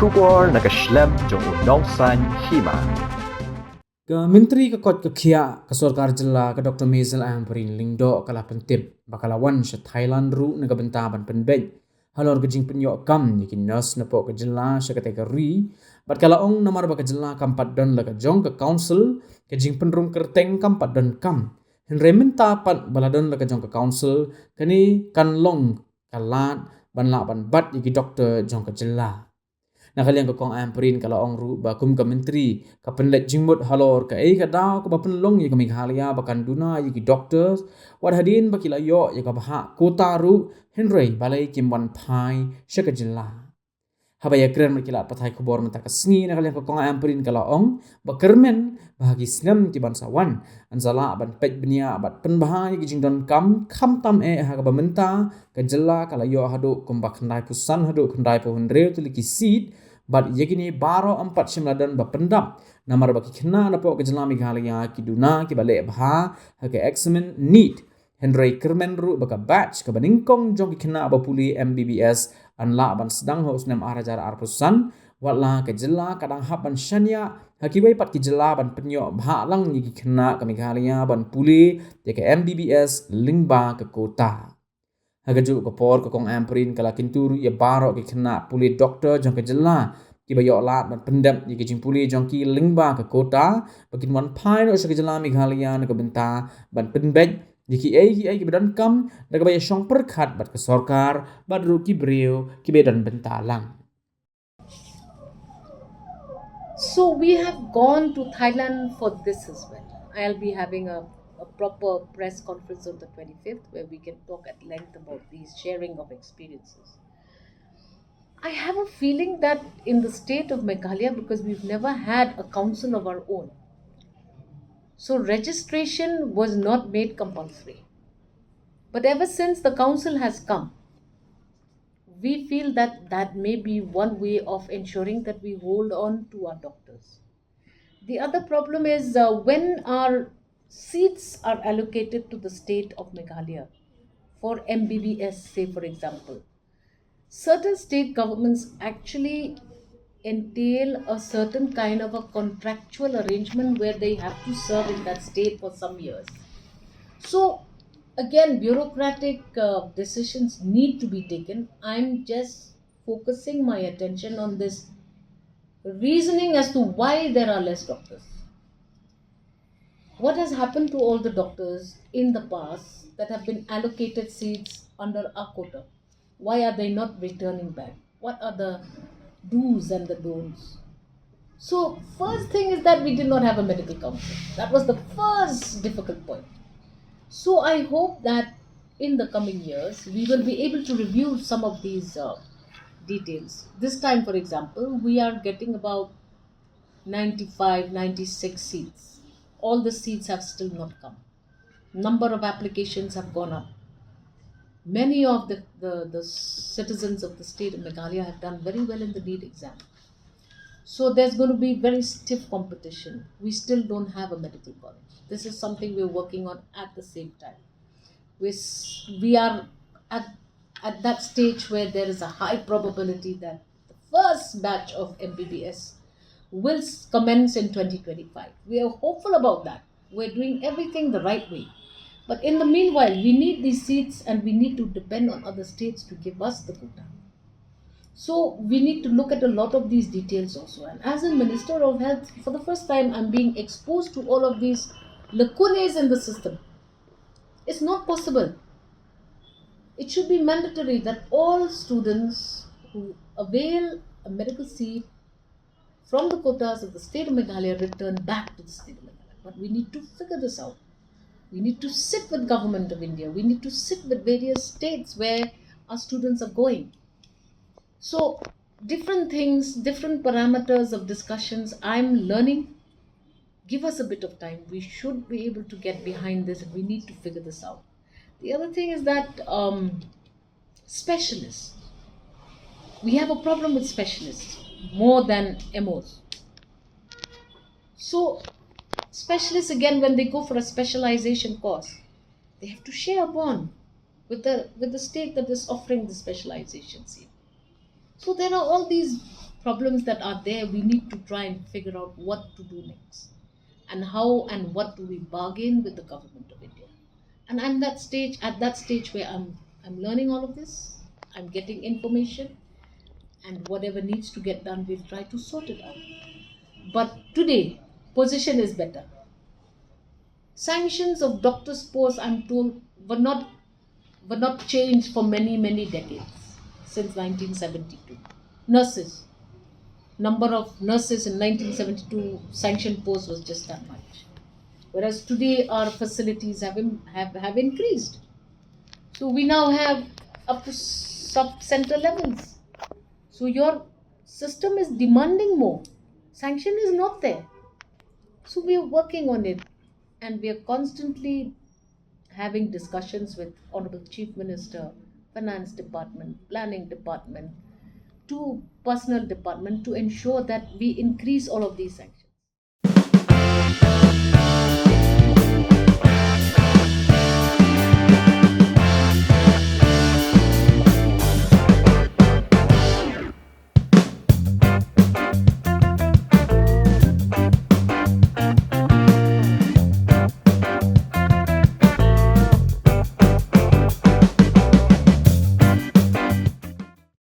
Shubor nakaslem jong unongsan Hima. Ke Myntri ke kot ke Kia ke Sorkar Jela ke Dr. Mezel Amperin Lyngngoh kala pentip bakalawan se Thailand ru nega bentaban penbej halor gejing penyok kam ni nurse napo ke Jela se kategori bat kala ong namar ba ke Jela kampat don la ke jong ke council ke jing penrum kerteng kampat don kam henre minta pat baladon la ke jong ke council kani kan long kalat ban la ban bat yiki doktor jong ke Jela. Nah kalian ke kong amperin kalau ong ru bakum ke menteri ka penlet jingmut halor ka ka daw ka bapenlong ye ke Meghalaya bakan Duna ye ki doctors wad hadin bakila yo ye ka bah kota ru Henry balai kim Wanphai syaka jela habaya keren merkilat patai kubor mentak sengi na kalian ke kong amperin kalau ong bakermen bahagi senam ti bansawan anzala ban pej benia bat penbahai ki jingdon kam tam ha ka bamenta ka jela kala yo hadu kumbak kendai pusan hadu kendai pohon rel tu liki seed bat yegini baro 4 simladan bapendam namar baki kena napo ke jela Meghalaya ki Duna ki bale bha ha ke examen neat Henry Kermen ru baka batch ke baningkong jong ki kena Pule MBBS anla ban sedang ho usnam arajar arpusan watla ke jela kadang haban shania hakibai pat ki jela ban penyo bha lang ni ki kena ke Meghalaya ban Pule ke MBBS lingba ke kota hagaju ko por ko kong amperin kala kinturu ya baro ki kena Pule doktor jong ke jela ki bayo lat ban pendam ki jing Pule jong ki lingba ke kota bakin Wanphai no ke jela Meghalaya ne ke benta ban penbej ki ki badan kam da ke bayo shong perkhat bat ke sorkar bat ru ki breu ki bedan bentalang. So we have gone to Thailand for this as well. I'll be having a proper press conference on the 25th where we can talk at length about these sharing of experiences. I have a feeling that in the state of Meghalaya, because we've never had a council of our own, so registration was not made compulsory. But ever since the council has come, we feel that that may be one way of ensuring that we hold on to our doctors. The other problem is when our seats are allocated to the state of Meghalaya for MBBS, say for example, certain state governments actually entail a certain kind of a contractual arrangement where they have to serve in that state for some years. So, again, bureaucratic decisions need to be taken. I'm just focusing my attention on this reasoning as to why there are less doctors. What has happened to all the doctors in the past that have been allocated seats under our quota? Why are they not returning back? What are the do's and the don'ts? So, first thing is that we did not have a medical council. That was the first difficult point. So, I hope that in the coming years we will be able to review some of these details. This time, for example, we are getting about 95, 96 seats. All the seats have still not come. Number of applications have gone up. Many of the citizens of the state of Meghalaya have done very well in the NEET exam. So there's going to be very stiff competition. We still don't have a medical college. This is something we're working on at the same time. We are at that stage where there is a high probability that the first batch of MBBS will commence in 2025. We are hopeful about that. We're doing everything the right way. But in the meanwhile, we need these seats and we need to depend on other states to give us the quota. So we need to look at a lot of these details also. And as a Minister of Health, for the first time, I'm being exposed to all of these lacunae in the system. It's not possible. It should be mandatory that all students who avail a medical seat from the quotas of the state of Meghalaya return back to the state of Meghalaya. But we need to figure this out. We need to sit with Government of India. We need to sit with various states where our students are going. So different things, different parameters of discussions I'm learning. Give us a bit of time. We should be able to get behind this and we need to figure this out. The other thing is that specialists. We have a problem with specialists more than MOs. So specialists, again, when they go for a specialization course, they have to share a bond with the state that is offering the specialization seat. So there are all these problems that are there, we need to try and figure out what to do next, and how and what do we bargain with the government of India. And I'm at that stage where I'm learning all of this. I'm getting information, and whatever needs to get done, we'll try to sort it out. But today, position is better. Sanctions of doctors' posts, I'm told, were not changed for many decades since 1972. Nurses, number of nurses in 1972 sanctioned posts was just that much, whereas today our facilities have increased. So we now have up to sub center levels. So your system is demanding more. Sanction is not there. So we are working on it, and we are constantly having discussions with Honorable Chief Minister, Finance Department, Planning Department, to Personal Department to ensure that we increase all of these sanctions.